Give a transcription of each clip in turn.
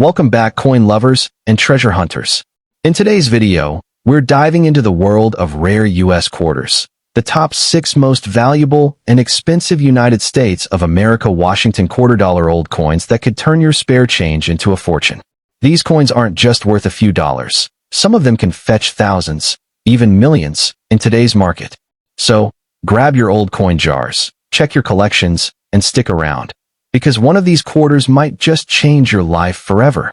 Welcome back, coin lovers and treasure hunters. In today's video, we're diving into the world of rare U.S. quarters, the top 6 most valuable and expensive United States of America Washington quarter-dollar old coins that could turn your spare change into a fortune. These coins aren't just worth a few dollars. Some of them can fetch thousands, even millions, in today's market. So, grab your old coin jars, check your collections, and stick around, because one of these quarters might just change your life forever.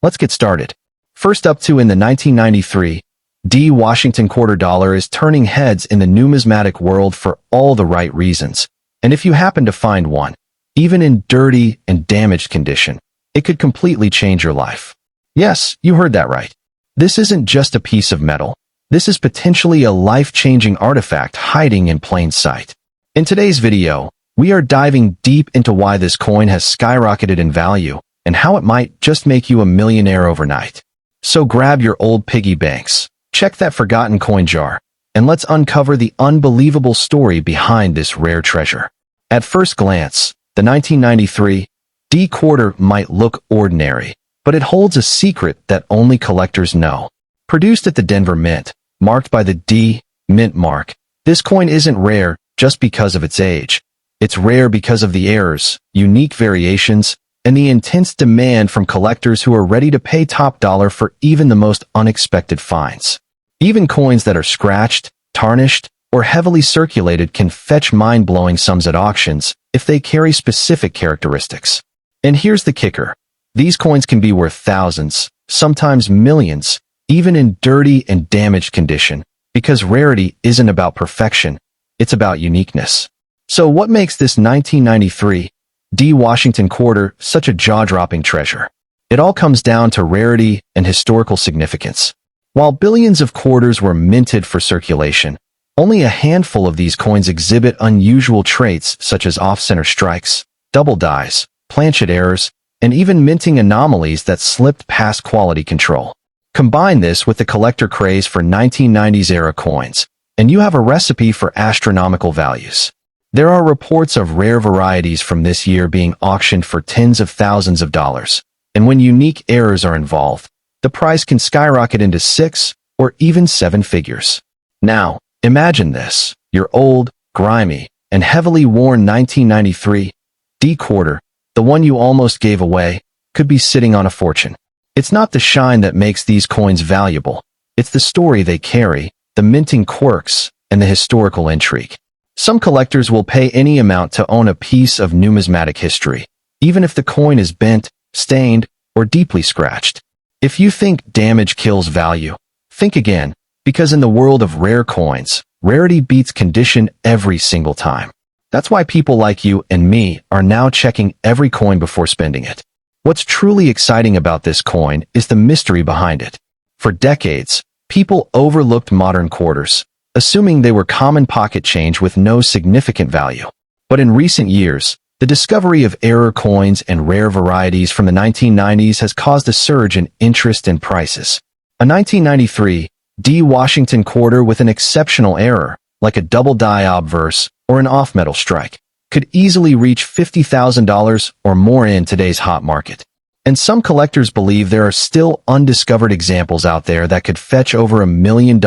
Let's get started. First up, in the 1993, D Washington quarter dollar is turning heads in the numismatic world for all the right reasons. And if you happen to find one, even in dirty and damaged condition, it could completely change your life. Yes, you heard that right. This isn't just a piece of metal. This is potentially a life-changing artifact hiding in plain sight. In today's video, we are diving deep into why this coin has skyrocketed in value and how it might just make you a millionaire overnight. So grab your old piggy banks, check that forgotten coin jar, and let's uncover the unbelievable story behind this rare treasure. At first glance, the 1993 D quarter might look ordinary, but it holds a secret that only collectors know. Produced at the Denver Mint, marked by the D Mint mark, this coin isn't rare just because of its age. It's rare because of the errors, unique variations, and the intense demand from collectors who are ready to pay top dollar for even the most unexpected finds. Even coins that are scratched, tarnished, or heavily circulated can fetch mind-blowing sums at auctions if they carry specific characteristics. And here's the kicker. These coins can be worth thousands, sometimes millions, even in dirty and damaged condition, because rarity isn't about perfection, it's about uniqueness. So what makes this 1993 D Washington quarter such a jaw-dropping treasure? It all comes down to rarity and historical significance. While billions of quarters were minted for circulation, only a handful of these coins exhibit unusual traits such as off-center strikes, double dies, planchet errors, and even minting anomalies that slipped past quality control. Combine this with the collector craze for 1990s-era coins, and you have a recipe for astronomical values. There are reports of rare varieties from this year being auctioned for tens of thousands of dollars, and when unique errors are involved, the price can skyrocket into 6 or even 7 figures. Now, imagine this. Your old, grimy, and heavily worn 1993 D quarter, the one you almost gave away, could be sitting on a fortune. It's not the shine that makes these coins valuable. It's the story they carry, the minting quirks, and the historical intrigue. Some collectors will pay any amount to own a piece of numismatic history, even if the coin is bent, stained, or deeply scratched. If you think damage kills value, think again, because in the world of rare coins, rarity beats condition every single time. That's why people like you and me are now checking every coin before spending it. What's truly exciting about this coin is the mystery behind it. For decades, people overlooked modern quarters, assuming they were common pocket change with no significant value. But in recent years, the discovery of error coins and rare varieties from the 1990s has caused a surge in interest and prices. A 1993 D Washington quarter with an exceptional error, like a double die obverse or an off-metal strike, could easily reach $50,000 or more in today's hot market. And some collectors believe there are still undiscovered examples out there that could fetch over $1 million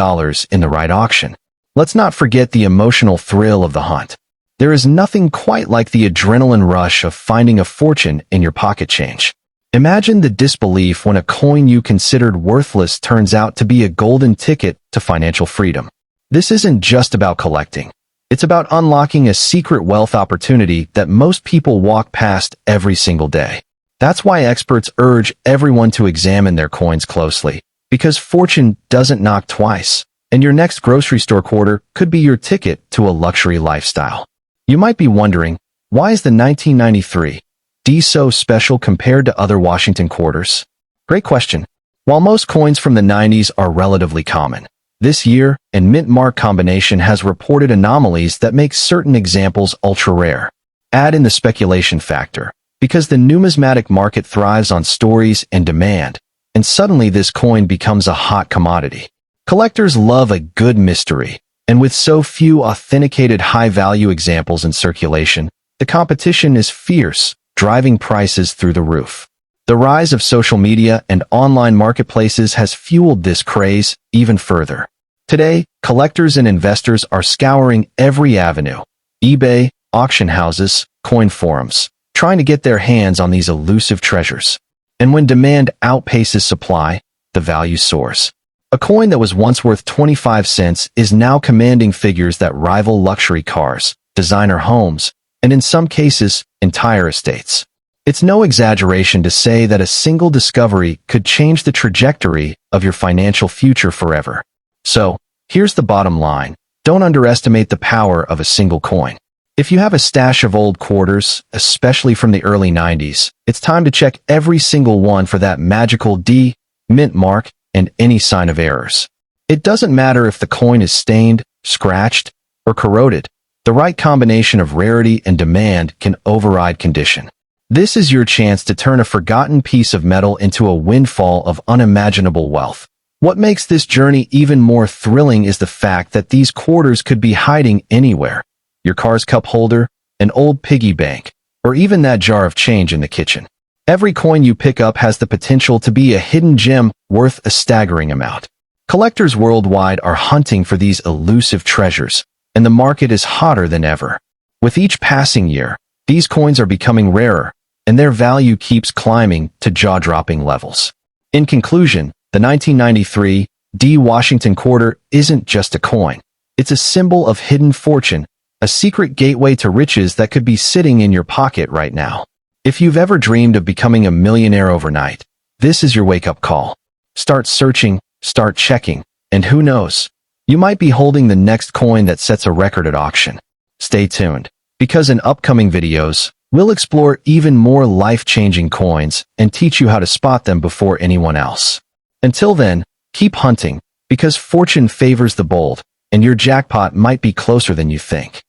in the right auction. Let's not forget the emotional thrill of the hunt. There is nothing quite like the adrenaline rush of finding a fortune in your pocket change. Imagine the disbelief when a coin you considered worthless turns out to be a golden ticket to financial freedom. This isn't just about collecting. It's about unlocking a secret wealth opportunity that most people walk past every single day. That's why experts urge everyone to examine their coins closely, because fortune doesn't knock twice, and your next grocery store quarter could be your ticket to a luxury lifestyle. You might be wondering, why is the 1993 D so special compared to other Washington quarters? Great question. While most coins from the 90s are relatively common, this year, and mint mark combination has reported anomalies that make certain examples ultra-rare. Add in the speculation factor, because the numismatic market thrives on stories and demand, and suddenly this coin becomes a hot commodity. Collectors love a good mystery, and with so few authenticated high-value examples in circulation, the competition is fierce, driving prices through the roof. The rise of social media and online marketplaces has fueled this craze even further. Today, collectors and investors are scouring every avenue: eBay, auction houses, coin forums, trying to get their hands on these elusive treasures. And when demand outpaces supply, the value soars. A coin that was once worth 25 cents is now commanding figures that rival luxury cars, designer homes, and in some cases, entire estates. It's no exaggeration to say that a single discovery could change the trajectory of your financial future forever. So, here's the bottom line. Don't underestimate the power of a single coin. If you have a stash of old quarters, especially from the early 90s, it's time to check every single one for that magical D, mint mark, and any sign of errors. It doesn't matter if the coin is stained, scratched, or corroded. The right combination of rarity and demand can override condition. This is your chance to turn a forgotten piece of metal into a windfall of unimaginable wealth. What makes this journey even more thrilling is the fact that these quarters could be hiding anywhere. Your car's cup holder, an old piggy bank, or even that jar of change in the kitchen. Every coin you pick up has the potential to be a hidden gem worth a staggering amount. Collectors worldwide are hunting for these elusive treasures, and the market is hotter than ever. With each passing year, these coins are becoming rarer, and their value keeps climbing to jaw-dropping levels. In conclusion, the 1993 D Washington quarter isn't just a coin. It's a symbol of hidden fortune, a secret gateway to riches that could be sitting in your pocket right now. If you've ever dreamed of becoming a millionaire overnight, this is your wake-up call. Start searching, start checking, and who knows, you might be holding the next coin that sets a record at auction. Stay tuned, because in upcoming videos, we'll explore even more life-changing coins and teach you how to spot them before anyone else. Until then, keep hunting, because fortune favors the bold, and your jackpot might be closer than you think.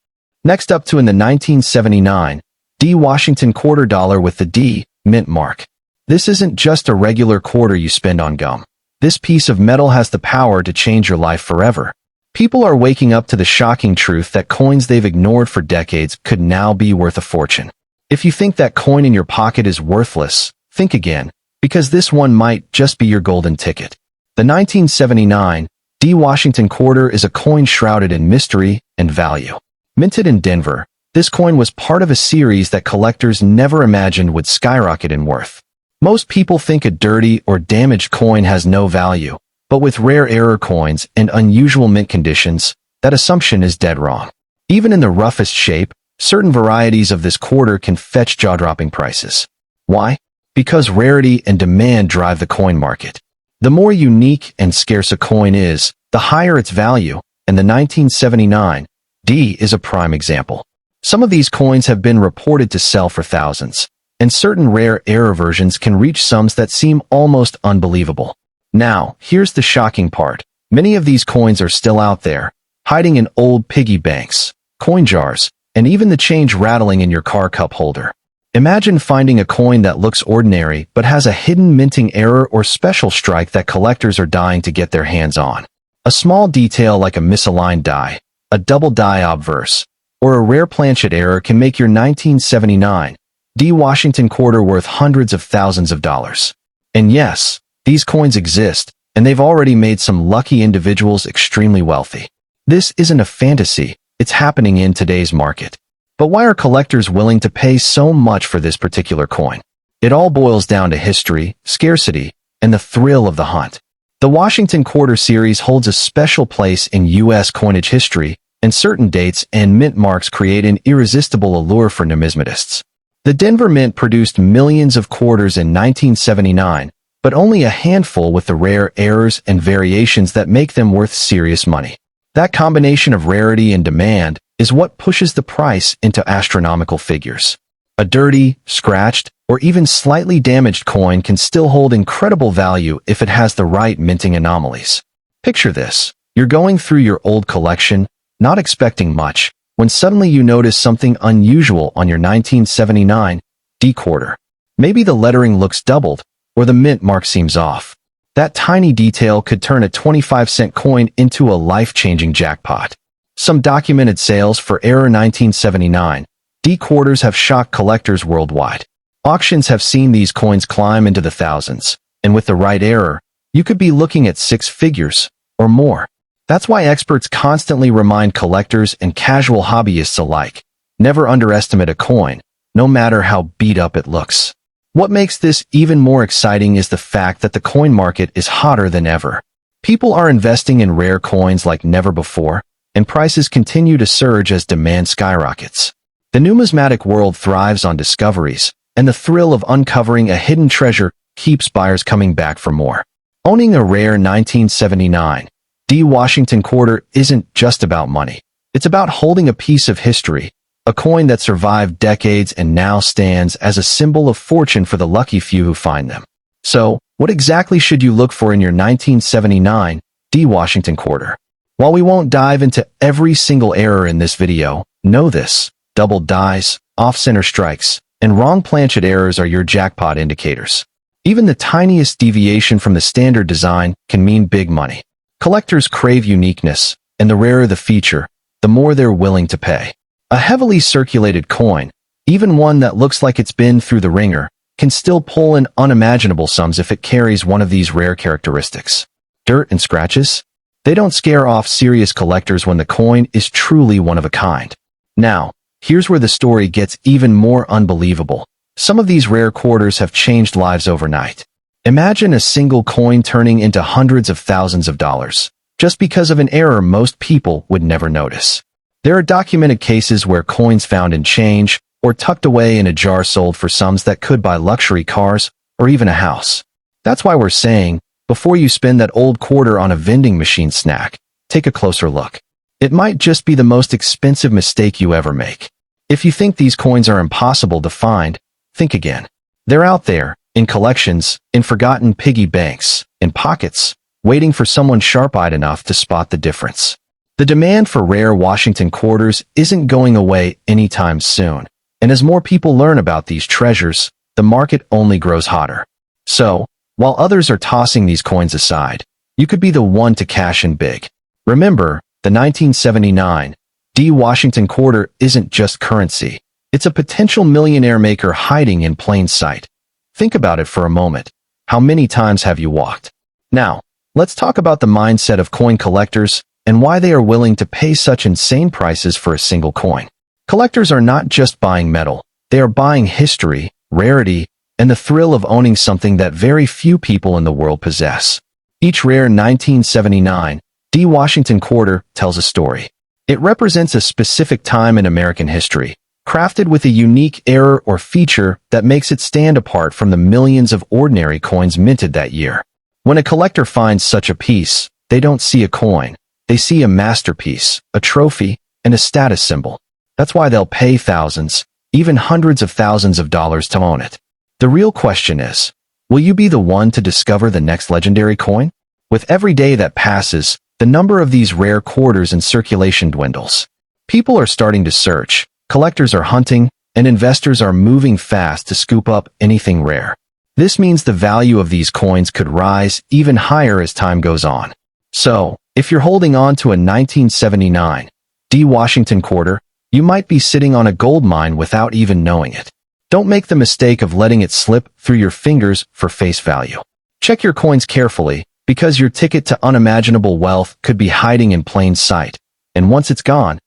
Next up, in the 1979 D Washington quarter dollar with the D mint mark. This isn't just a regular quarter you spend on gum. This piece of metal has the power to change your life forever. People are waking up to the shocking truth that coins they've ignored for decades could now be worth a fortune. If you think that coin in your pocket is worthless, think again, because this one might just be your golden ticket. The 1979 D Washington quarter is a coin shrouded in mystery and value. Minted in Denver, this coin was part of a series that collectors never imagined would skyrocket in worth. Most people think a dirty or damaged coin has no value, but with rare error coins and unusual mint conditions, that assumption is dead wrong. Even in the roughest shape, certain varieties of this quarter can fetch jaw-dropping prices. Why? Because rarity and demand drive the coin market. The more unique and scarce a coin is, the higher its value, and the 1979 D is a prime example. Some of these coins have been reported to sell for thousands, and certain rare error versions can reach sums that seem almost unbelievable. Now, here's the shocking part. Many of these coins are still out there, hiding in old piggy banks, coin jars, and even the change rattling in your car cup holder. Imagine finding a coin that looks ordinary but has a hidden minting error or special strike that collectors are dying to get their hands on. A small detail like a misaligned die, a double die obverse, or a rare planchet error can make your 1979 D Washington quarter worth hundreds of thousands of dollars. And yes, these coins exist, and they've already made some lucky individuals extremely wealthy. This isn't a fantasy, it's happening in today's market. But why are collectors willing to pay so much for this particular coin? It all boils down to history, scarcity, and the thrill of the hunt. The Washington Quarter series holds a special place in U.S. coinage history, and certain dates and mint marks create an irresistible allure for numismatists. The Denver Mint produced millions of quarters in 1979, but only a handful with the rare errors and variations that make them worth serious money. That combination of rarity and demand is what pushes the price into astronomical figures. A dirty, scratched, or even slightly damaged coin can still hold incredible value if it has the right minting anomalies. Picture this. You're going through your old collection, not expecting much, when suddenly you notice something unusual on your 1979 D quarter. Maybe the lettering looks doubled, or the mint mark seems off. That tiny detail could turn a 25-cent coin into a life-changing jackpot. Some documented sales for Error 1979 D quarters have shocked collectors worldwide. Auctions have seen these coins climb into the thousands, and with the right error, you could be looking at six figures or more. That's why experts constantly remind collectors and casual hobbyists alike, never underestimate a coin, no matter how beat up it looks. What makes this even more exciting is the fact that the coin market is hotter than ever. People are investing in rare coins like never before, and prices continue to surge as demand skyrockets. The numismatic world thrives on discoveries, and the thrill of uncovering a hidden treasure keeps buyers coming back for more. Owning a rare 1979 D Washington quarter isn't just about money. It's about holding a piece of history, a coin that survived decades and now stands as a symbol of fortune for the lucky few who find them. So, what exactly should you look for in your 1979 D Washington quarter? While we won't dive into every single error in this video, know this: double dies, off-center strikes, and wrong planchet errors are your jackpot indicators. Even the tiniest deviation from the standard design can mean big money. Collectors crave uniqueness, and the rarer the feature, the more they're willing to pay. A heavily circulated coin, even one that looks like it's been through the ringer, can still pull in unimaginable sums if it carries one of these rare characteristics. Dirt and scratches? They don't scare off serious collectors when the coin is truly one of a kind. Now, here's where the story gets even more unbelievable. Some of these rare quarters have changed lives overnight. Imagine a single coin turning into hundreds of thousands of dollars, just because of an error most people would never notice. There are documented cases where coins found in change or tucked away in a jar sold for sums that could buy luxury cars or even a house. That's why we're saying, before you spend that old quarter on a vending machine snack, take a closer look. It might just be the most expensive mistake you ever make. If you think these coins are impossible to find, think again. They're out there, in collections, in forgotten piggy banks, in pockets, waiting for someone sharp-eyed enough to spot the difference. The demand for rare Washington quarters isn't going away anytime soon, and as more people learn about these treasures, the market only grows hotter. So, while others are tossing these coins aside, you could be the one to cash in big. Remember, the 1979 D Washington quarter isn't just currency. It's a potential millionaire maker hiding in plain sight. Think about it for a moment. How many times have you walked? Now, let's talk about the mindset of coin collectors and why they are willing to pay such insane prices for a single coin. Collectors are not just buying metal. They are buying history, rarity, and the thrill of owning something that very few people in the world possess. Each rare 1979 D Washington quarter tells a story. It represents a specific time in American history, crafted with a unique error or feature that makes it stand apart from the millions of ordinary coins minted that year. When a collector finds such a piece, they don't see a coin. They see a masterpiece, a trophy, and a status symbol. That's why they'll pay thousands, even hundreds of thousands of dollars to own it. The real question is, will you be the one to discover the next legendary coin? With every day that passes, the number of these rare quarters in circulation dwindles. People are starting to search, collectors are hunting, and investors are moving fast to scoop up anything rare. This means the value of these coins could rise even higher as time goes on. So, if you're holding on to a 1979 D Washington quarter, you might be sitting on a gold mine without even knowing it. Don't make the mistake of letting it slip through your fingers for face value. Check your coins carefully, because your ticket to unimaginable wealth could be hiding in plain sight, and once it's gone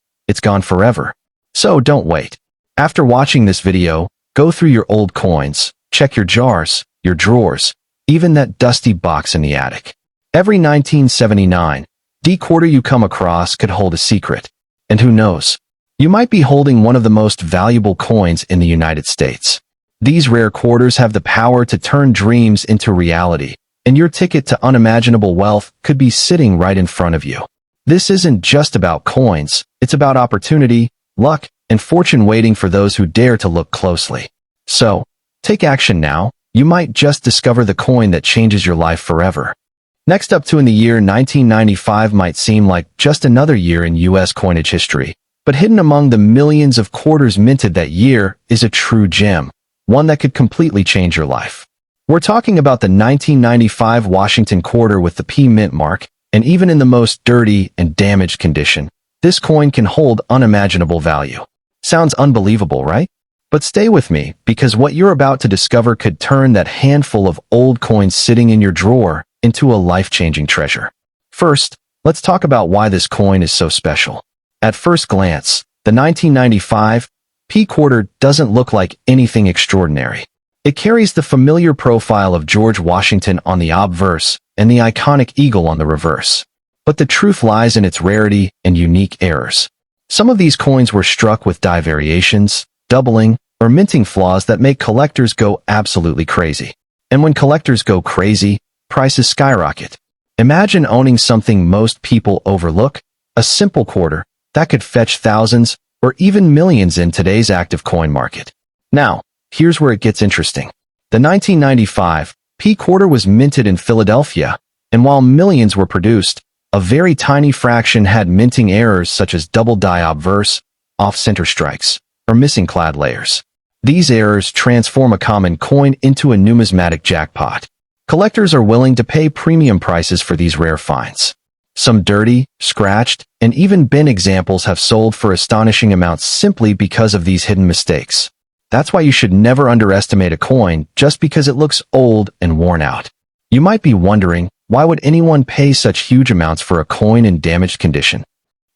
forever. So don't wait. After watching this video, go through your old coins, check your jars, your drawers, even that dusty box in the attic. Every 1979 D quarter you come across could hold a secret. And who knows? You might be holding one of the most valuable coins in the United States. These rare quarters have the power to turn dreams into reality, and your ticket to unimaginable wealth could be sitting right in front of you. This isn't just about coins, it's about opportunity, luck, and fortune waiting for those who dare to look closely. So, take action now. You might just discover the coin that changes your life forever. Next up in the year 1995 might seem like just another year in U.S. coinage history, but hidden among the millions of quarters minted that year is a true gem, one that could completely change your life. We're talking about the 1995 Washington quarter with the P mint mark, and even in the most dirty and damaged condition, this coin can hold unimaginable value. Sounds unbelievable, right? But stay with me, because what you're about to discover could turn that handful of old coins sitting in your drawer into a life-changing treasure. First, let's talk about why this coin is so special. At first glance, the 1995 P quarter doesn't look like anything extraordinary. It carries the familiar profile of George Washington on the obverse and the iconic eagle on the reverse. But the truth lies in its rarity and unique errors. Some of these coins were struck with die variations, doubling, or minting flaws that make collectors go absolutely crazy. And when collectors go crazy, prices skyrocket. Imagine owning something most people overlook, a simple quarter, that could fetch thousands or even millions in today's active coin market. Now, here's where it gets interesting. The 1995 P quarter was minted in Philadelphia, and while millions were produced, a very tiny fraction had minting errors such as double die obverse, off-center strikes, or missing clad layers. These errors transform a common coin into a numismatic jackpot. Collectors are willing to pay premium prices for these rare finds. Some dirty, scratched, and even bent examples have sold for astonishing amounts simply because of these hidden mistakes. That's why you should never underestimate a coin just because it looks old and worn out. You might be wondering, why would anyone pay such huge amounts for a coin in damaged condition?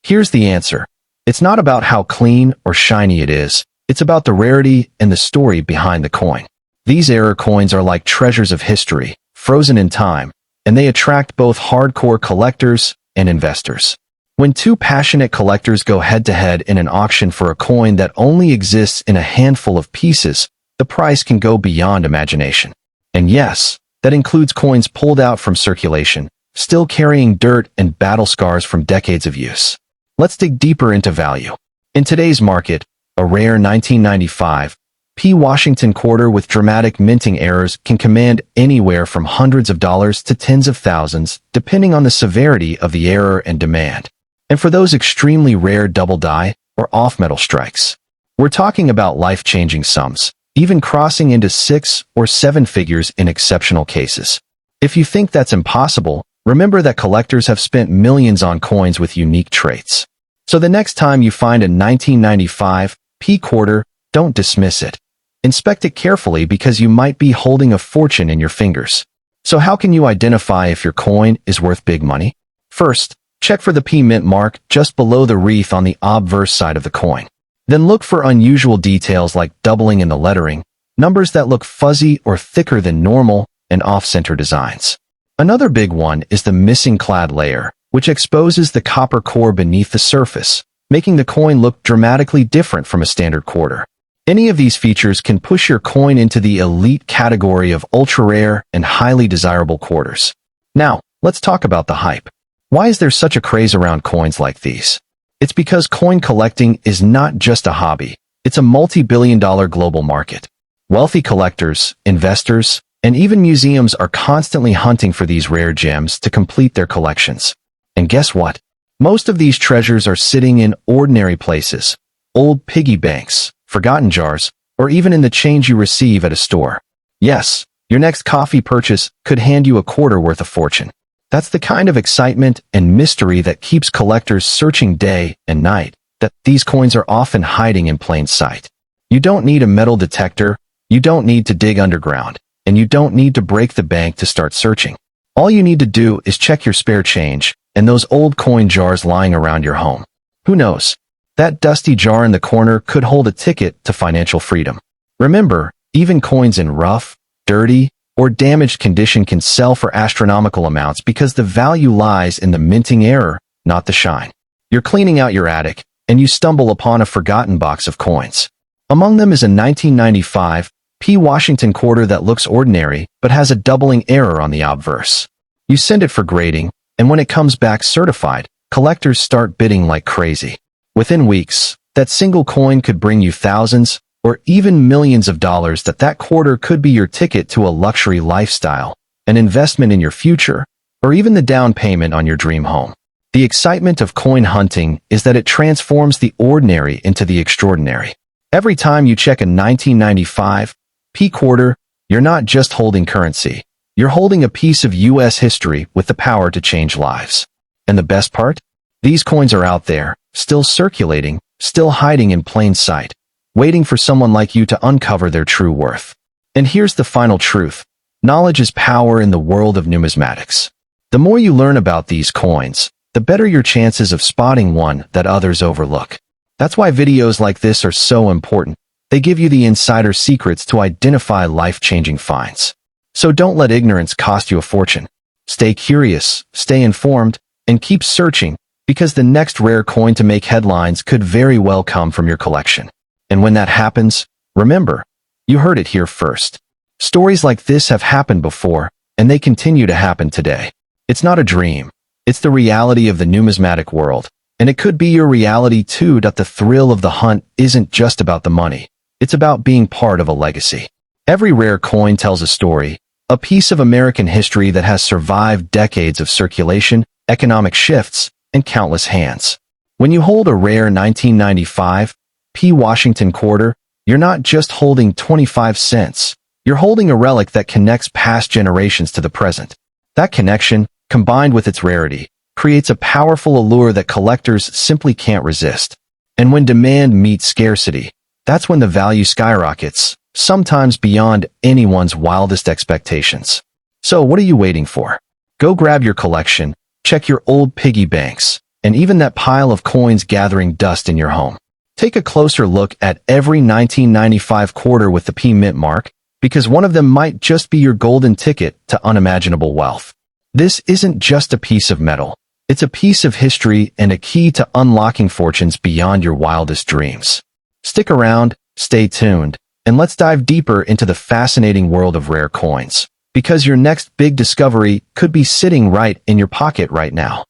Here's the answer. It's not about how clean or shiny it is. It's about the rarity and the story behind the coin. These error coins are like treasures of history, frozen in time, and they attract both hardcore collectors and investors. When two passionate collectors go head-to-head in an auction for a coin that only exists in a handful of pieces, the price can go beyond imagination. And yes, that includes coins pulled out from circulation, still carrying dirt and battle scars from decades of use. Let's dig deeper into value. In today's market, a rare 1995 P Washington quarter with dramatic minting errors can command anywhere from hundreds of dollars to tens of thousands, depending on the severity of the error and demand. And for those extremely rare double die or off-metal strikes, we're talking about life-changing sums, even crossing into 6 or 7 figures in exceptional cases. If you think that's impossible, remember that collectors have spent millions on coins with unique traits. So the next time you find a 1995 P quarter, don't dismiss it. Inspect it carefully because you might be holding a fortune in your fingers. So how can you identify if your coin is worth big money? First, check for the P mint mark just below the wreath on the obverse side of the coin. Then look for unusual details like doubling in the lettering, numbers that look fuzzy or thicker than normal, and off-center designs. Another big one is the missing clad layer, which exposes the copper core beneath the surface, making the coin look dramatically different from a standard quarter. Any of these features can push your coin into the elite category of ultra-rare and highly desirable quarters. Now, let's talk about the hype. Why is there such a craze around coins like these? It's because coin collecting is not just a hobby, it's a multi-billion-dollar global market. Wealthy collectors, investors, and even museums are constantly hunting for these rare gems to complete their collections. And guess what? Most of these treasures are sitting in ordinary places, old piggy banks, forgotten jars, or even in the change you receive at a store. Yes, your next coffee purchase could hand you a quarter worth of fortune. That's the kind of excitement and mystery that keeps collectors searching day and night, that these coins are often hiding in plain sight. You don't need a metal detector, you don't need to dig underground, and you don't need to break the bank to start searching. All you need to do is check your spare change and those old coin jars lying around your home. Who knows? That dusty jar in the corner could hold a ticket to financial freedom. Remember, even coins in rough, dirty, or damaged condition can sell for astronomical amounts because the value lies in the minting error, not the shine. You're cleaning out your attic, and you stumble upon a forgotten box of coins. Among them is a 1995 P Washington quarter that looks ordinary but has a doubling error on the obverse. You send it for grading, and when it comes back certified, collectors start bidding like crazy. Within weeks, that single coin could bring you thousands or even millions of dollars. That quarter could be your ticket to a luxury lifestyle, an investment in your future, or even the down payment on your dream home. The excitement of coin hunting is that it transforms the ordinary into the extraordinary. Every time you check a 1995 P quarter, you're not just holding currency. You're holding a piece of U.S. history with the power to change lives. And the best part? These coins are out there, still circulating, still hiding in plain sight, waiting for someone like you to uncover their true worth. And here's the final truth. Knowledge is power in the world of numismatics. The more you learn about these coins, the better your chances of spotting one that others overlook. That's why videos like this are so important. They give you the insider secrets to identify life-changing finds. So don't let ignorance cost you a fortune. Stay curious, stay informed, and keep searching, because the next rare coin to make headlines could very well come from your collection. And when that happens, remember, you heard it here first. Stories like this have happened before, and they continue to happen today. It's not a dream. It's the reality of the numismatic world, and it could be your reality too. That the thrill of the hunt isn't just about the money. It's about being part of a legacy. Every rare coin tells a story, a piece of American history that has survived decades of circulation, economic shifts, and countless hands. When you hold a rare 1995 P. Washington quarter, you're not just holding 25 cents. You're holding a relic that connects past generations to the present. That connection, combined with its rarity, creates a powerful allure that collectors simply can't resist. And when demand meets scarcity, that's when the value skyrockets, sometimes beyond anyone's wildest expectations. So what are you waiting for? Go grab your collection, check your old piggy banks, and even that pile of coins gathering dust in your home. Take a closer look at every 1995 quarter with the P mint mark, because one of them might just be your golden ticket to unimaginable wealth. This isn't just a piece of metal. It's a piece of history and a key to unlocking fortunes beyond your wildest dreams. Stick around, stay tuned, and let's dive deeper into the fascinating world of rare coins, because your next big discovery could be sitting right in your pocket right now.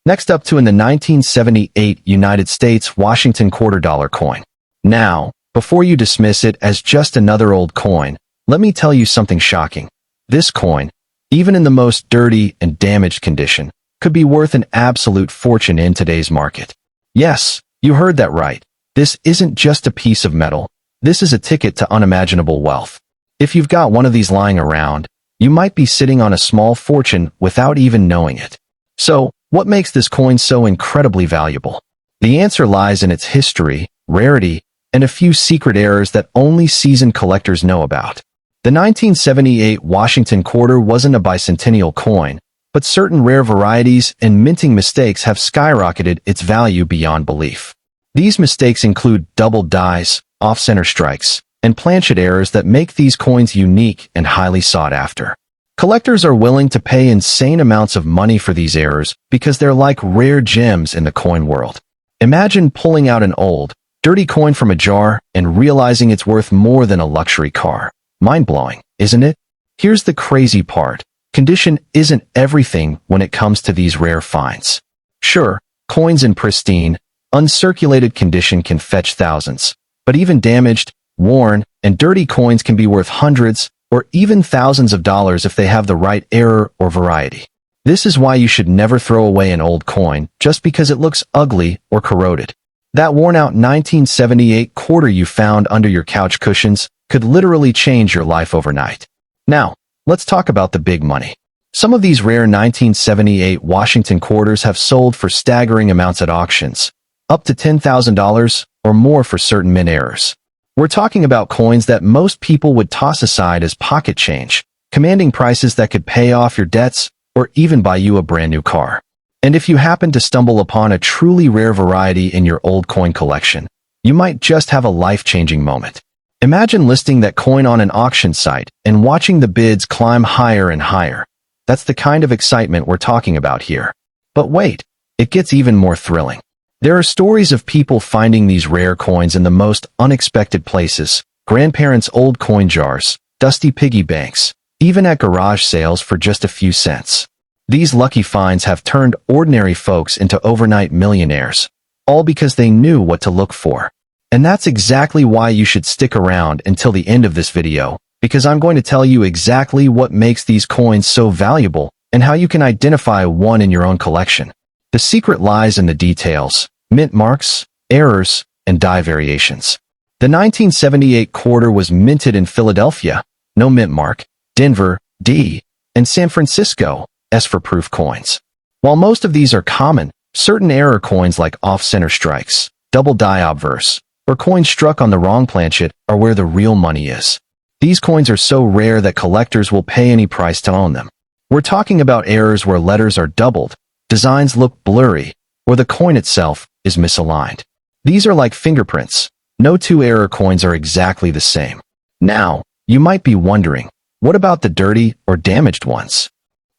Next up in the 1978 United States Washington $quarter coin. Now, before you dismiss it as just another old coin, let me tell you something shocking. This coin, even in the most dirty and damaged condition, could be worth an absolute fortune in today's market. Yes, you heard that right. This isn't just a piece of metal. This is a ticket to unimaginable wealth. If you've got one of these lying around, you might be sitting on a small fortune without even knowing it. So, what makes this coin so incredibly valuable? The answer lies in its history, rarity, and a few secret errors that only seasoned collectors know about. The 1978 Washington quarter wasn't a bicentennial coin, but certain rare varieties and minting mistakes have skyrocketed its value beyond belief. These mistakes include double dies, off-center strikes, and planchet errors that make these coins unique and highly sought after. Collectors are willing to pay insane amounts of money for these errors because they're like rare gems in the coin world. Imagine pulling out an old, dirty coin from a jar and realizing it's worth more than a luxury car. Mind-blowing, isn't it? Here's the crazy part. Condition isn't everything when it comes to these rare finds. Sure, coins in pristine, uncirculated condition can fetch thousands, but even damaged, worn, and dirty coins can be worth hundreds or even thousands of dollars if they have the right error or variety. This is why you should never throw away an old coin just because it looks ugly or corroded. That worn-out 1978 quarter you found under your couch cushions could literally change your life overnight. Now, let's talk about the big money. Some of these rare 1978 Washington quarters have sold for staggering amounts at auctions, up to $10,000 or more for certain mint errors. We're talking about coins that most people would toss aside as pocket change, commanding prices that could pay off your debts or even buy you a brand new car. And if you happen to stumble upon a truly rare variety in your old coin collection, you might just have a life-changing moment. Imagine listing that coin on an auction site and watching the bids climb higher and higher. That's the kind of excitement we're talking about here. But wait, it gets even more thrilling. There are stories of people finding these rare coins in the most unexpected places, grandparents' old coin jars, dusty piggy banks, even at garage sales for just a few cents. These lucky finds have turned ordinary folks into overnight millionaires, all because they knew what to look for. And that's exactly why you should stick around until the end of this video, because I'm going to tell you exactly what makes these coins so valuable and how you can identify one in your own collection. The secret lies in the details, mint marks, errors, and die variations. The 1978 quarter was minted in Philadelphia, no mint mark, Denver, D, and San Francisco, S for proof coins. While most of these are common, certain error coins like off-center strikes, double die obverse, or coins struck on the wrong planchet are where the real money is. These coins are so rare that collectors will pay any price to own them. We're talking about errors where letters are doubled, designs look blurry, or the coin itself is misaligned. These are like fingerprints. No two error coins are exactly the same. Now, you might be wondering, what about the dirty or damaged ones?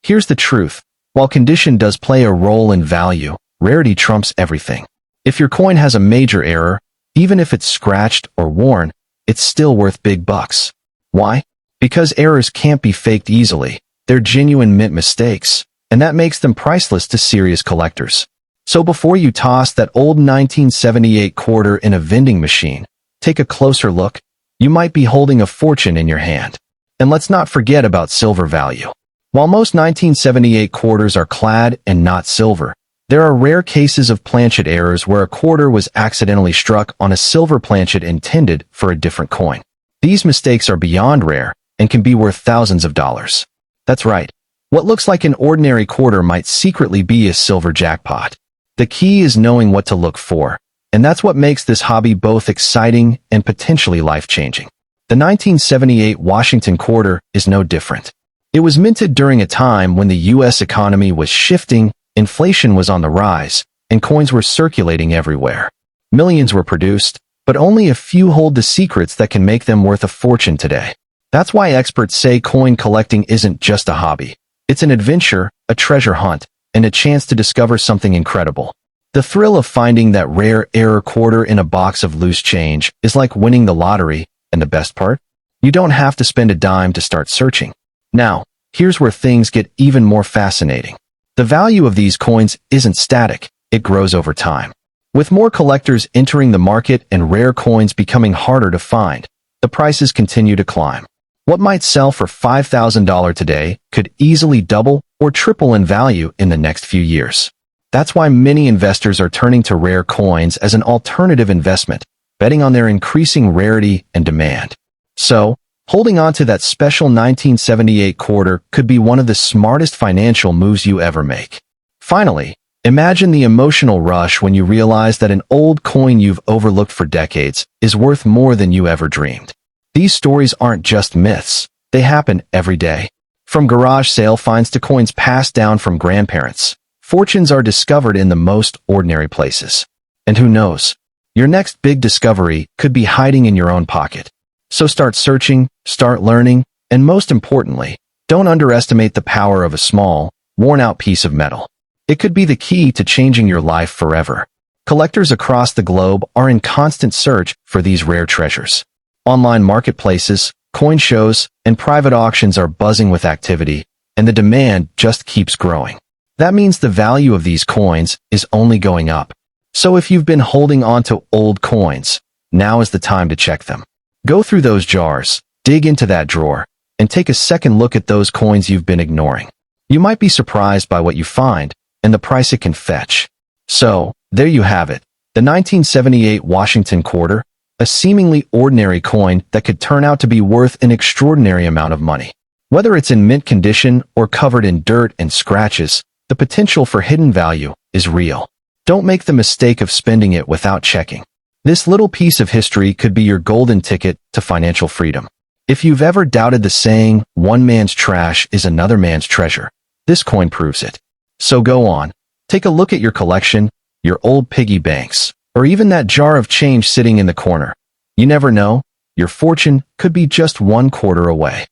Here's the truth. While condition does play a role in value, rarity trumps everything. If your coin has a major error, even if it's scratched or worn, it's still worth big bucks. Why? Because errors can't be faked easily. They're genuine mint mistakes, and that makes them priceless to serious collectors. So before you toss that old 1978 quarter in a vending machine, take a closer look. You might be holding a fortune in your hand. And let's not forget about silver value. While most 1978 quarters are clad and not silver, there are rare cases of planchet errors where a quarter was accidentally struck on a silver planchet intended for a different coin. These mistakes are beyond rare and can be worth thousands of dollars. That's right. What looks like an ordinary quarter might secretly be a silver jackpot. The key is knowing what to look for, and that's what makes this hobby both exciting and potentially life-changing. The 1978 Washington quarter is no different. It was minted during a time when the U.S. economy was shifting, inflation was on the rise, and coins were circulating everywhere. Millions were produced, but only a few hold the secrets that can make them worth a fortune today. That's why experts say coin collecting isn't just a hobby. It's an adventure, a treasure hunt, and a chance to discover something incredible. The thrill of finding that rare error quarter in a box of loose change is like winning the lottery, and the best part? You don't have to spend a dime to start searching. Now, here's where things get even more fascinating. The value of these coins isn't static, it grows over time. With more collectors entering the market and rare coins becoming harder to find, the prices continue to climb. What might sell for $5,000 today could easily double or triple in value in the next few years. That's why many investors are turning to rare coins as an alternative investment, betting on their increasing rarity and demand. So, holding on to that special 1978 quarter could be one of the smartest financial moves you ever make. Finally, imagine the emotional rush when you realize that an old coin you've overlooked for decades is worth more than you ever dreamed. These stories aren't just myths, they happen every day. From garage sale finds to coins passed down from grandparents, fortunes are discovered in the most ordinary places. And who knows? Your next big discovery could be hiding in your own pocket. So start searching, start learning, and most importantly, don't underestimate the power of a small, worn-out piece of metal. It could be the key to changing your life forever. Collectors across the globe are in constant search for these rare treasures. Online marketplaces, coin shows, and private auctions are buzzing with activity, and the demand just keeps growing. That means the value of these coins is only going up. So if you've been holding on to old coins, now is the time to check them. Go through those jars, dig into that drawer, and take a second look at those coins you've been ignoring. You might be surprised by what you find, and the price it can fetch. So, there you have it, the 1978 Washington quarter, a seemingly ordinary coin that could turn out to be worth an extraordinary amount of money. Whether it's in mint condition or covered in dirt and scratches, the potential for hidden value is real. Don't make the mistake of spending it without checking. This little piece of history could be your golden ticket to financial freedom. If you've ever doubted the saying, one man's trash is another man's treasure, this coin proves it. So go on, take a look at your collection, your old piggy banks, or even that jar of change sitting in the corner. You never know, your fortune could be just one quarter away.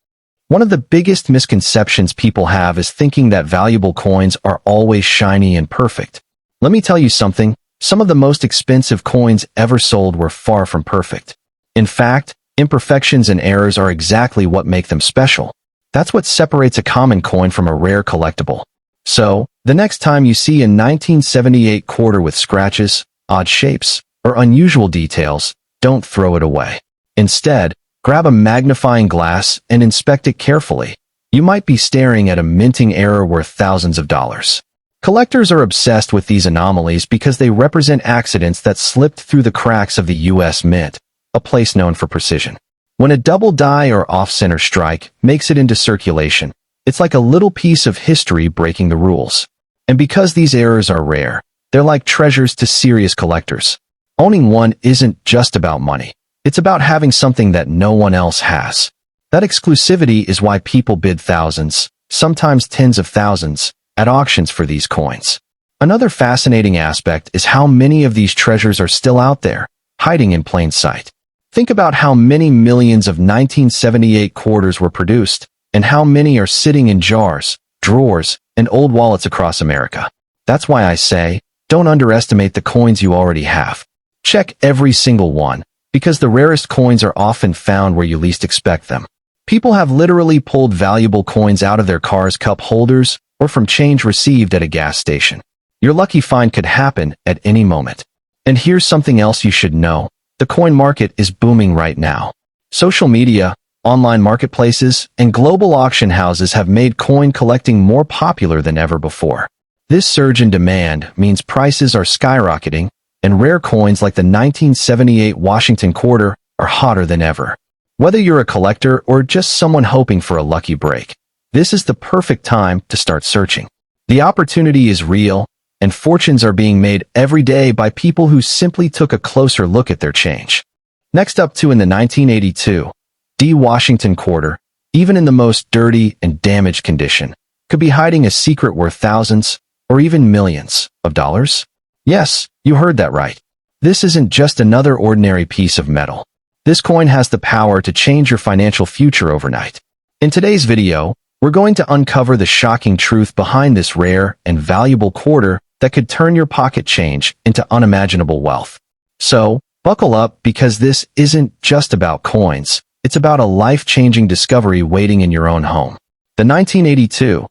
One of the biggest misconceptions people have is thinking that valuable coins are always shiny and perfect. Let me tell you something, some of the most expensive coins ever sold were far from perfect. In fact, imperfections and errors are exactly what make them special. That's what separates a common coin from a rare collectible. So, the next time you see a 1978 quarter with scratches, odd shapes, or unusual details, don't throw it away. Instead, grab a magnifying glass and inspect it carefully. You might be staring at a minting error worth thousands of dollars. Collectors are obsessed with these anomalies because they represent accidents that slipped through the cracks of the U.S. Mint, a place known for precision. When a double die or off-center strike makes it into circulation, it's like a little piece of history breaking the rules. And because these errors are rare, they're like treasures to serious collectors. Owning one isn't just about money. It's about having something that no one else has. That exclusivity is why people bid thousands, sometimes tens of thousands, at auctions for these coins. Another fascinating aspect is how many of these treasures are still out there, hiding in plain sight. Think about how many millions of 1978 quarters were produced, and how many are sitting in jars, drawers, and old wallets across America. That's why I say, don't underestimate the coins you already have. Check every single one, because the rarest coins are often found where you least expect them. People have literally pulled valuable coins out of their cars' cup holders or from change received at a gas station. Your lucky find could happen at any moment. And here's something else you should know. The coin market is booming right now. Social media, online marketplaces, and global auction houses have made coin collecting more popular than ever before. This surge in demand means prices are skyrocketing, and rare coins like the 1978 Washington quarter are hotter than ever. Whether you're a collector or just someone hoping for a lucky break, this is the perfect time to start searching. The opportunity is real, and fortunes are being made every day by people who simply took a closer look at their change. Next up in the 1982 Washington quarter, even in the most dirty and damaged condition, could be hiding a secret worth thousands or even millions of dollars. Yes, you heard that right. This isn't just another ordinary piece of metal. This coin has the power to change your financial future overnight. In today's video, we're going to uncover the shocking truth behind this rare and valuable quarter that could turn your pocket change into unimaginable wealth. So, buckle up, because this isn't just about coins. It's about a life-changing discovery waiting in your own home. The 1982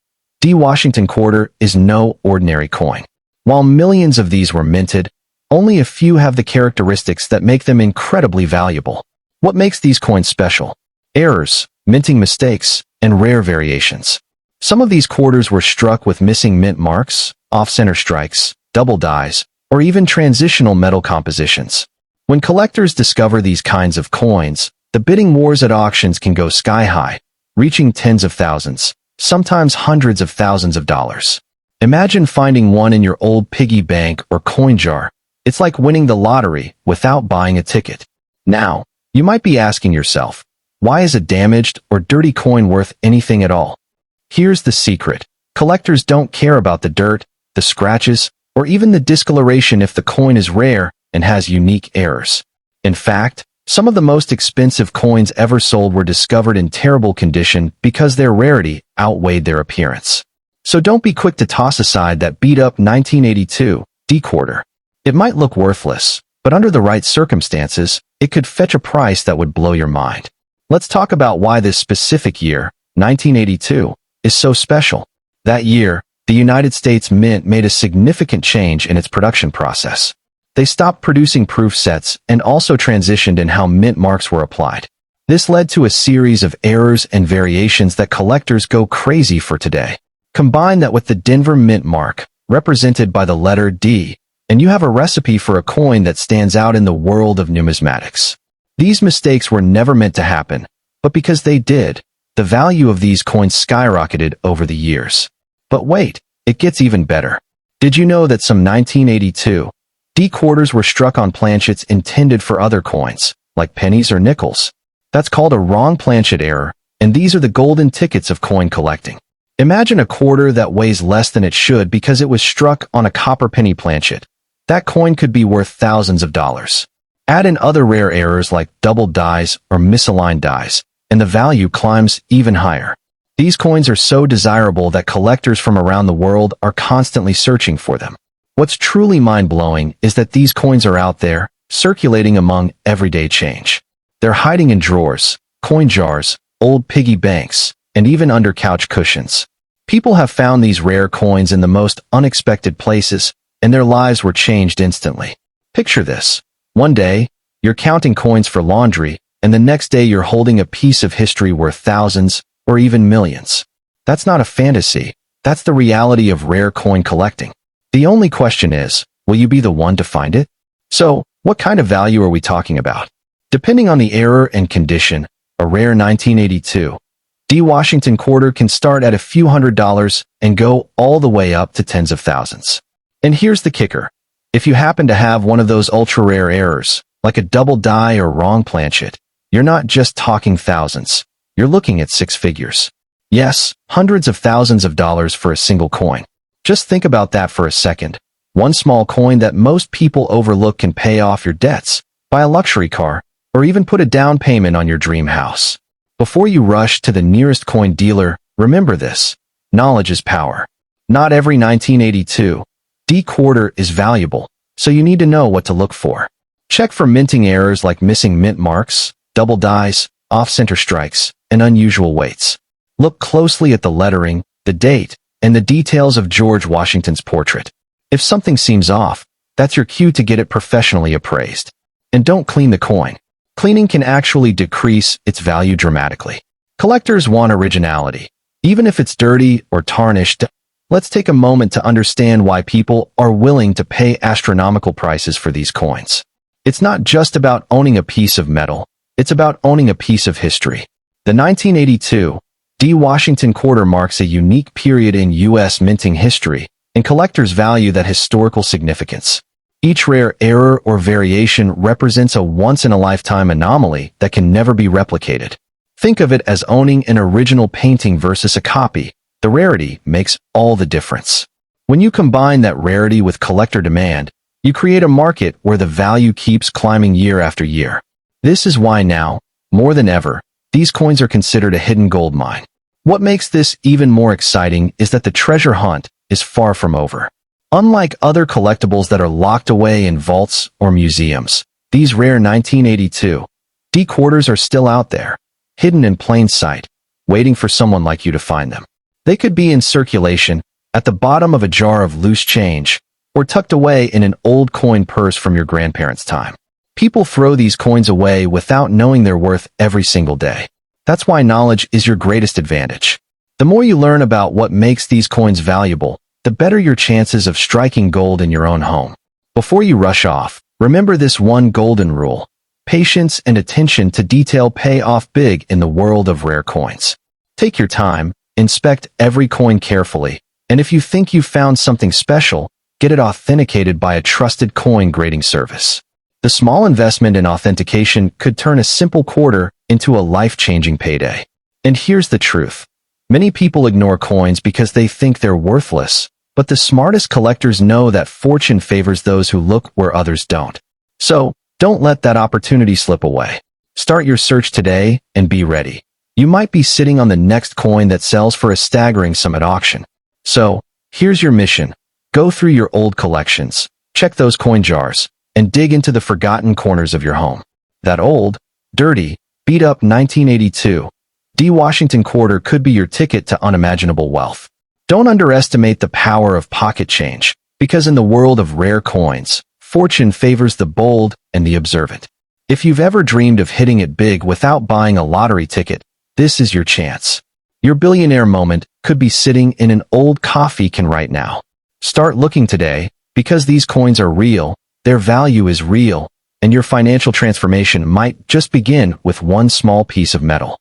Washington quarter is no ordinary coin. While millions of these were minted, only a few have the characteristics that make them incredibly valuable. What makes these coins special? Errors, minting mistakes, and rare variations. Some of these quarters were struck with missing mint marks, off-center strikes, double dies, or even transitional metal compositions. When collectors discover these kinds of coins, the bidding wars at auctions can go sky-high, reaching tens of thousands, sometimes hundreds of thousands of dollars. Imagine finding one in your old piggy bank or coin jar. It's like winning the lottery without buying a ticket. Now, you might be asking yourself, why is a damaged or dirty coin worth anything at all? Here's the secret. Collectors don't care about the dirt, the scratches, or even the discoloration if the coin is rare and has unique errors. In fact, some of the most expensive coins ever sold were discovered in terrible condition because their rarity outweighed their appearance. So don't be quick to toss aside that beat-up 1982 quarter. It might look worthless, but under the right circumstances, it could fetch a price that would blow your mind. Let's talk about why this specific year, 1982, is so special. That year, the United States Mint made a significant change in its production process. They stopped producing proof sets and also transitioned in how mint marks were applied. This led to a series of errors and variations that collectors go crazy for today. Combine that with the Denver Mint mark, represented by the letter D, and you have a recipe for a coin that stands out in the world of numismatics. These mistakes were never meant to happen, but because they did, the value of these coins skyrocketed over the years. But wait, it gets even better. Did you know that some 1982 quarters were struck on planchets intended for other coins, like pennies or nickels? That's called a wrong planchet error, and these are the golden tickets of coin collecting. Imagine a quarter that weighs less than it should because it was struck on a copper penny planchet. That coin could be worth thousands of dollars. Add in other rare errors like double dies or misaligned dies, and the value climbs even higher. These coins are so desirable that collectors from around the world are constantly searching for them. What's truly mind-blowing is that these coins are out there, circulating among everyday change. They're hiding in drawers, coin jars, old piggy banks, and even under couch cushions. People have found these rare coins in the most unexpected places, and their lives were changed instantly. Picture this. One day, you're counting coins for laundry, and the next day you're holding a piece of history worth thousands or even millions. That's not a fantasy. That's the reality of rare coin collecting. The only question is, will you be the one to find it? So, what kind of value are we talking about? Depending on the error and condition, a rare 1982 Washington quarter can start at a few $100s and go all the way up to tens of thousands. And here's the kicker. If you happen to have one of those ultra-rare errors, like a double die or wrong planchet, you're not just talking thousands. You're looking at six figures. Yes, hundreds of thousands of dollars for a single coin. Just think about that for a second. One small coin that most people overlook can pay off your debts, buy a luxury car, or even put a down payment on your dream house. Before you rush to the nearest coin dealer, remember this. Knowledge is power. Not every 1982 D quarter is valuable, so you need to know what to look for. Check for minting errors like missing mint marks, double dies, off-center strikes, and unusual weights. Look closely at the lettering, the date, and the details of George Washington's portrait. If something seems off, that's your cue to get it professionally appraised. And don't clean the coin. Cleaning can actually decrease its value dramatically. Collectors want originality. Even if it's dirty or tarnished, let's take a moment to understand why people are willing to pay astronomical prices for these coins. It's not just about owning a piece of metal. It's about owning a piece of history. The 1982 D Washington quarter marks a unique period in U.S. minting history, and collectors value that historical significance. Each rare error or variation represents a once-in-a-lifetime anomaly that can never be replicated. Think of it as owning an original painting versus a copy. The rarity makes all the difference. When you combine that rarity with collector demand, you create a market where the value keeps climbing year after year. This is why now, more than ever, these coins are considered a hidden gold mine. What makes this even more exciting is that the treasure hunt is far from over. Unlike other collectibles that are locked away in vaults or museums, these rare 1982 D quarters are still out there, hidden in plain sight, waiting for someone like you to find them. They could be in circulation, at the bottom of a jar of loose change, or tucked away in an old coin purse from your grandparents' time. People throw these coins away without knowing their worth every single day. That's why knowledge is your greatest advantage. The more you learn about what makes these coins valuable, the better your chances of striking gold in your own home. Before you rush off, remember this one golden rule. Patience and attention to detail pay off big in the world of rare coins. Take your time, inspect every coin carefully, and if you think you've found something special, get it authenticated by a trusted coin grading service. The small investment in authentication could turn a simple quarter into a life-changing payday. And here's the truth. Many people ignore coins because they think they're worthless, but the smartest collectors know that fortune favors those who look where others don't. So, don't let that opportunity slip away. Start your search today and be ready. You might be sitting on the next coin that sells for a staggering sum at auction. So, here's your mission. Go through your old collections, check those coin jars, and dig into the forgotten corners of your home. That old, dirty, beat-up 1982 D Washington quarter could be your ticket to unimaginable wealth. Don't underestimate the power of pocket change, because in the world of rare coins, fortune favors the bold and the observant. If you've ever dreamed of hitting it big without buying a lottery ticket, this is your chance. Your billionaire moment could be sitting in an old coffee can right now. Start looking today, because these coins are real, their value is real, and your financial transformation might just begin with one small piece of metal.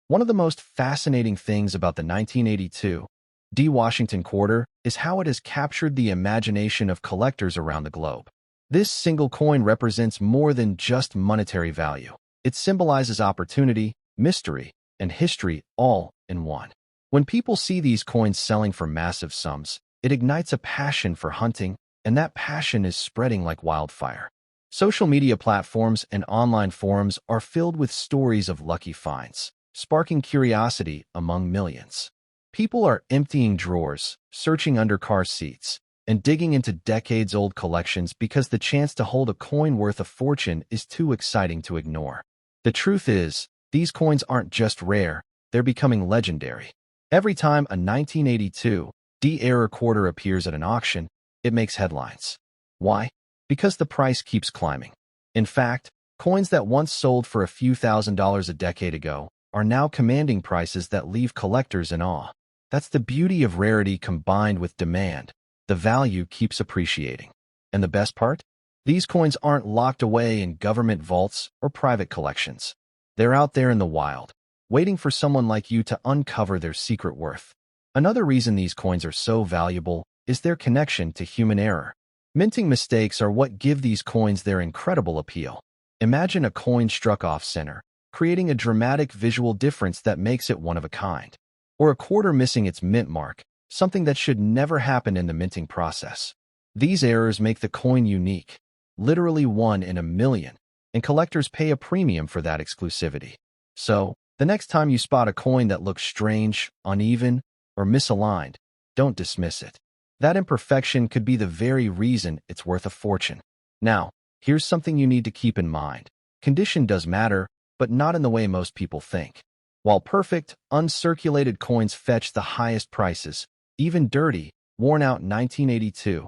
One of the most fascinating things about the 1982 D Washington quarter is how it has captured the imagination of collectors around the globe. This single coin represents more than just monetary value. It symbolizes opportunity, mystery, and history all in one. When people see these coins selling for massive sums, it ignites a passion for hunting, and that passion is spreading like wildfire. Social media platforms and online forums are filled with stories of lucky finds, sparking curiosity among millions. People are emptying drawers, searching under car seats, and digging into decades-old collections because the chance to hold a coin worth a fortune is too exciting to ignore. The truth is, these coins aren't just rare, they're becoming legendary. Every time a 1982 D-era quarter appears at an auction, it makes headlines. Why? Because the price keeps climbing. In fact, coins that once sold for a few $1,000s a decade ago are now commanding prices that leave collectors in awe. That's the beauty of rarity combined with demand. The value keeps appreciating. And the best part? These coins aren't locked away in government vaults or private collections. They're out there in the wild, waiting for someone like you to uncover their secret worth. Another reason these coins are so valuable is their connection to human error. Minting mistakes are what give these coins their incredible appeal. Imagine a coin struck off center, creating a dramatic visual difference that makes it one of a kind. Or a quarter missing its mint mark, something that should never happen in the minting process. These errors make the coin unique, literally one in a million, and collectors pay a premium for that exclusivity. So, the next time you spot a coin that looks strange, uneven, or misaligned, don't dismiss it. That imperfection could be the very reason it's worth a fortune. Now, here's something you need to keep in mind. Condition does matter, but not in the way most people think. While perfect, uncirculated coins fetch the highest prices, even dirty, worn-out 1982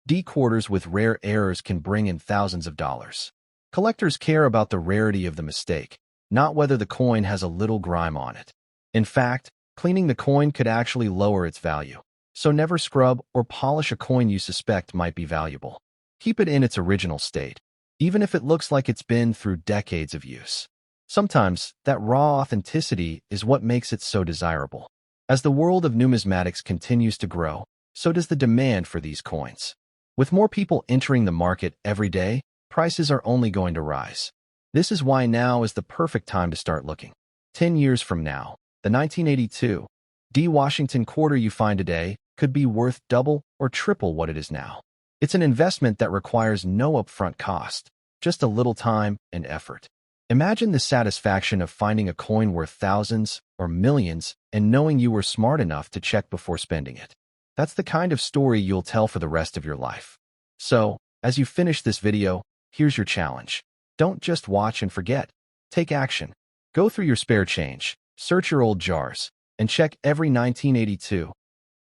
D quarters with rare errors can bring in thousands of dollars. Collectors care about the rarity of the mistake, not whether the coin has a little grime on it. In fact, cleaning the coin could actually lower its value. So never scrub or polish a coin you suspect might be valuable. Keep it in its original state, even if it looks like it's been through decades of use. Sometimes, that raw authenticity is what makes it so desirable. As the world of numismatics continues to grow, so does the demand for these coins. With more people entering the market every day, prices are only going to rise. This is why now is the perfect time to start looking. 10 years from now, the 1982 D Washington quarter you find today could be worth double or triple what it is now. It's an investment that requires no upfront cost, just a little time and effort. Imagine the satisfaction of finding a coin worth thousands or millions and knowing you were smart enough to check before spending it. That's the kind of story you'll tell for the rest of your life. So, as you finish this video, here's your challenge. Don't just watch and forget. Take action. Go through your spare change, search your old jars, and check every 1982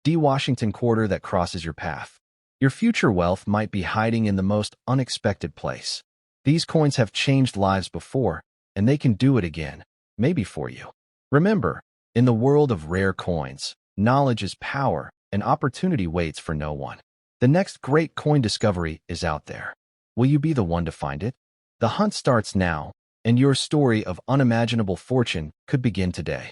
D Washington quarter that crosses your path. Your future wealth might be hiding in the most unexpected place. These coins have changed lives before, and they can do it again, maybe for you. Remember, in the world of rare coins, knowledge is power, and opportunity waits for no one. The next great coin discovery is out there. Will you be the one to find it? The hunt starts now, and your story of unimaginable fortune could begin today.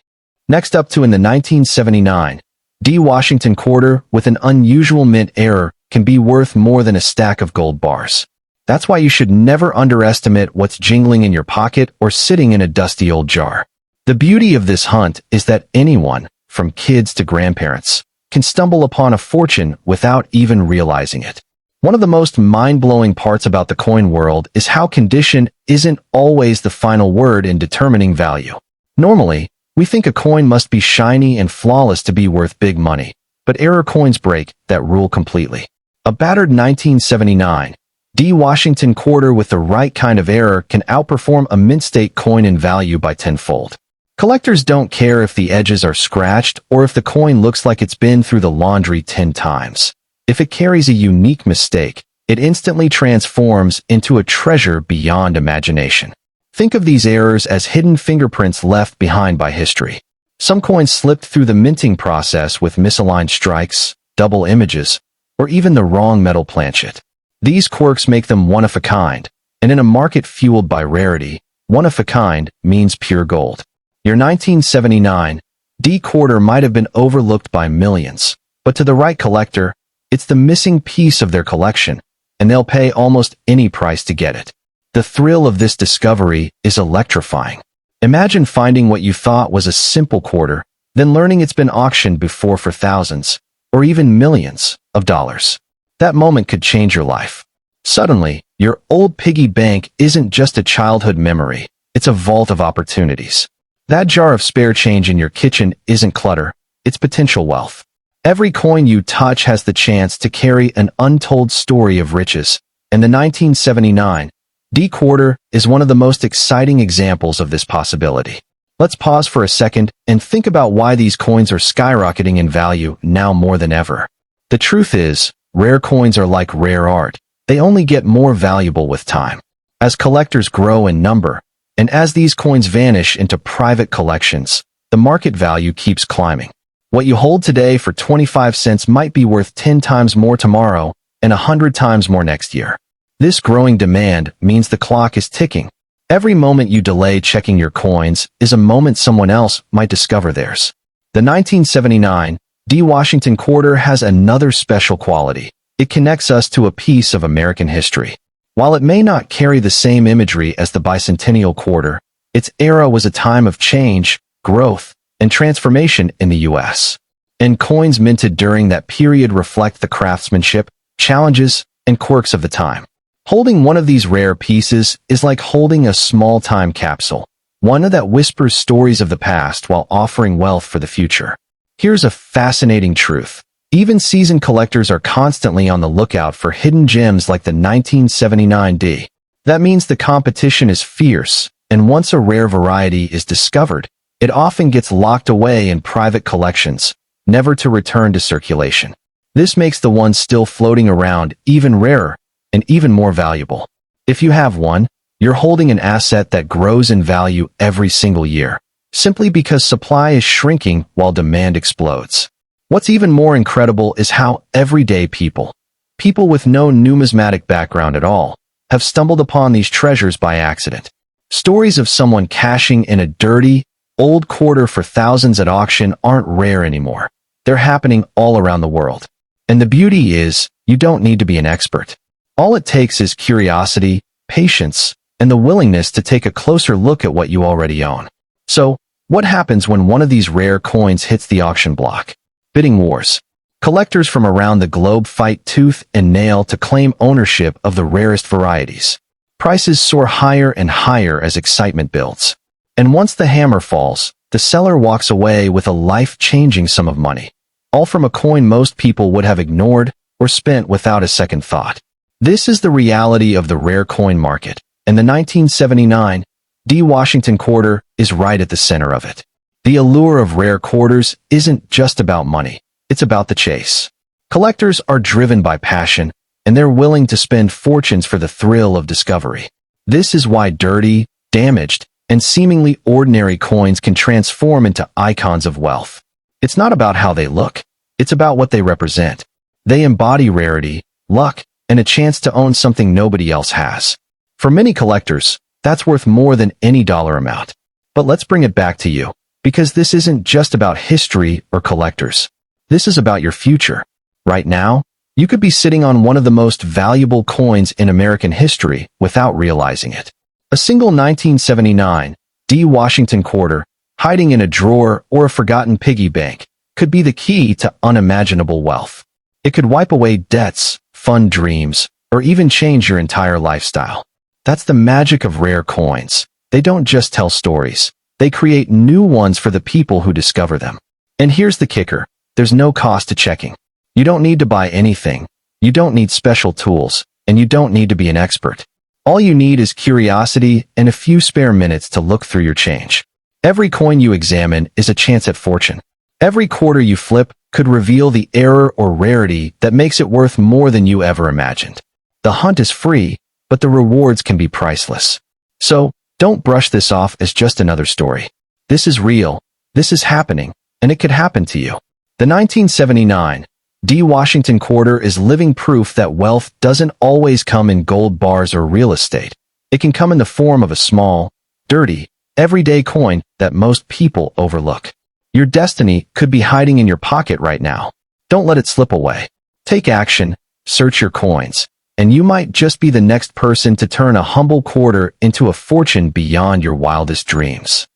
Next up in the 1979 D Washington quarter with an unusual mint error can be worth more than a stack of gold bars. That's why you should never underestimate what's jingling in your pocket or sitting in a dusty old jar. The beauty of this hunt is that anyone, from kids to grandparents, can stumble upon a fortune without even realizing it. One of the most mind-blowing parts about the coin world is how condition isn't always the final word in determining value. Normally, we think a coin must be shiny and flawless to be worth big money, but error coins break that rule completely. A battered 1979 D Washington quarter with the right kind of error can outperform a mint state coin in value by tenfold. Collectors don't care if the edges are scratched or if the coin looks like it's been through the laundry 10 times. If it carries a unique mistake, it instantly transforms into a treasure beyond imagination. Think of these errors as hidden fingerprints left behind by history. Some coins slipped through the minting process with misaligned strikes, double images, or even the wrong metal planchet. These quirks make them one of a kind, and in a market fueled by rarity, one of a kind means pure gold. Your 1979 D quarter might have been overlooked by millions, but to the right collector, it's the missing piece of their collection, and they'll pay almost any price to get it. The thrill of this discovery is electrifying. Imagine finding what you thought was a simple quarter, then learning it's been auctioned before for thousands, or even millions, of dollars. That moment could change your life. Suddenly, your old piggy bank isn't just a childhood memory, it's a vault of opportunities. That jar of spare change in your kitchen isn't clutter, it's potential wealth. Every coin you touch has the chance to carry an untold story of riches, and the 1979 D quarter is one of the most exciting examples of this possibility. Let's pause for a second and think about why these coins are skyrocketing in value now more than ever. The truth is, rare coins are like rare art. They only get more valuable with time. As collectors grow in number, and as these coins vanish into private collections, the market value keeps climbing. What you hold today for 25 cents might be worth 10 times more tomorrow and 100 times more next year. This growing demand means the clock is ticking. Every moment you delay checking your coins is a moment someone else might discover theirs. The 1979 D Washington quarter has another special quality. It connects us to a piece of American history. While it may not carry the same imagery as the bicentennial quarter, its era was a time of change, growth, and transformation in the U.S. And coins minted during that period reflect the craftsmanship, challenges, and quirks of the time. Holding one of these rare pieces is like holding a small time capsule, one that whispers stories of the past while offering wealth for the future. Here's a fascinating truth. Even seasoned collectors are constantly on the lookout for hidden gems like the 1979 D. That means the competition is fierce, and once a rare variety is discovered, it often gets locked away in private collections, never to return to circulation. This makes the ones still floating around even rarer and even more valuable. If you have one, you're holding an asset that grows in value every single year, simply because supply is shrinking while demand explodes. What's even more incredible is how everyday people with no numismatic background at all, have stumbled upon these treasures by accident. Stories of someone cashing in a dirty, old quarter for thousands at auction aren't rare anymore. They're happening all around the world. And the beauty is, you don't need to be an expert. All it takes is curiosity, patience, and the willingness to take a closer look at what you already own. So, what happens when one of these rare coins hits the auction block? Bidding wars. Collectors from around the globe fight tooth and nail to claim ownership of the rarest varieties. Prices soar higher and higher as excitement builds. And once the hammer falls, the seller walks away with a life-changing sum of money, all from a coin most people would have ignored or spent without a second thought. This is the reality of the rare coin market, and the 1979 D. Washington quarter is right at the center of it. The allure of rare quarters isn't just about money, it's about the chase. Collectors are driven by passion, and they're willing to spend fortunes for the thrill of discovery. This is why dirty, damaged, and seemingly ordinary coins can transform into icons of wealth. It's not about how they look, it's about what they represent. They embody rarity, luck, and a chance to own something nobody else has. For many collectors, that's worth more than any dollar amount. But let's bring it back to you, because this isn't just about history or collectors. This is about your future. Right now, you could be sitting on one of the most valuable coins in American history without realizing it. A single 1979 D. Washington quarter, hiding in a drawer or a forgotten piggy bank, could be the key to unimaginable wealth. It could wipe away debts, fund dreams, or even change your entire lifestyle. That's the magic of rare coins. They don't just tell stories. They create new ones for the people who discover them. And here's the kicker. There's no cost to checking. You don't need to buy anything. You don't need special tools, and you don't need to be an expert. All you need is curiosity and a few spare minutes to look through your change. Every coin you examine is a chance at fortune. Every quarter you flip could reveal the error or rarity that makes it worth more than you ever imagined. The hunt is free, but the rewards can be priceless. So, don't brush this off as just another story. This is real, this is happening, and it could happen to you. The 1979 D. Washington quarter is living proof that wealth doesn't always come in gold bars or real estate. It can come in the form of a small, dirty, everyday coin that most people overlook. Your destiny could be hiding in your pocket right now. Don't let it slip away. Take action, search your coins, and you might just be the next person to turn a humble quarter into a fortune beyond your wildest dreams.